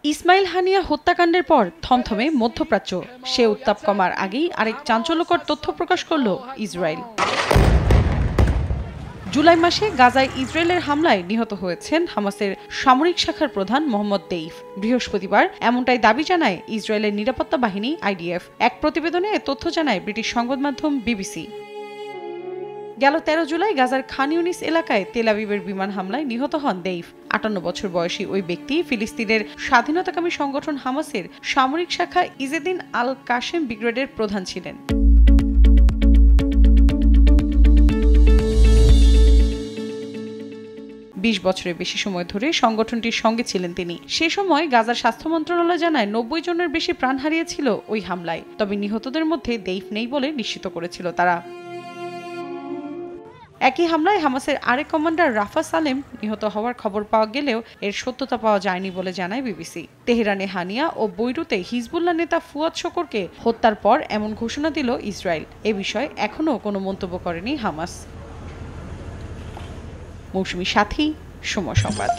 ইসমাইল হানিয়া হত্যাকাণ্ডের পর থমথমে মধ্যপ্রাচ্য। সে উত্তাপ কমার আগেই আরেক চাঞ্চল্যকর তথ্য প্রকাশ করল ইসরায়েল। জুলাই মাসে গাজায় ইসরায়েলের হামলায় নিহত হয়েছেন হামাসের সামরিক শাখার প্রধান মোহাম্মদ দেইফ। বৃহস্পতিবার এমনটাই দাবি জানায় ইসরায়েলের নিরাপত্তা বাহিনী IDF। এক প্রতিবেদনে এ তথ্য জানায় ব্রিটিশ সংবাদ মাধ্যম BBC। গেল 13 জুলাই গাজার খান ইউনিস এলাকায় তেল আবিবের বিমান হামলায় নিহত হন দেইফ। 58 বছর বয়সী ওই ব্যক্তি ফিলিস্তিনের স্বাধীনতাকামী সংগঠন হামাসের সামরিক শাখা ইজেদিন আল কাশেম ব্রিগেডের প্রধান ছিলেন। 20 বছরের বেশি সময় ধরে সংগঠনটির সঙ্গে ছিলেন তিনি। সে সময় গাজার স্বাস্থ্য মন্ত্রণালয় জানায় 90 জনের বেশি প্রাণ হারিয়েছিল ওই হামলায়। তবে নিহতদের মধ্যে দেইফ নেই বলে নিশ্চিত করেছিল তারা। একই হামলায় হামাসের আরেক কমান্ডার রাফা সালেম নিহত হওয়ার খবর পাওয়া গেলেও এর সত্যতা পাওয়া যায়নি বলে জানায় BBC। তেহরানে হানিয়া ও বৈরুতে হিজবুল্লাহ নেতা ফুয়াদ শকরকে হত্যার পর এমন ঘোষণা দিল ইসরায়েল। এ বিষয়ে এখনও কোনো মন্তব্য করেনি হামাস। মৌসুমী সাথী, সময় সংবাদ।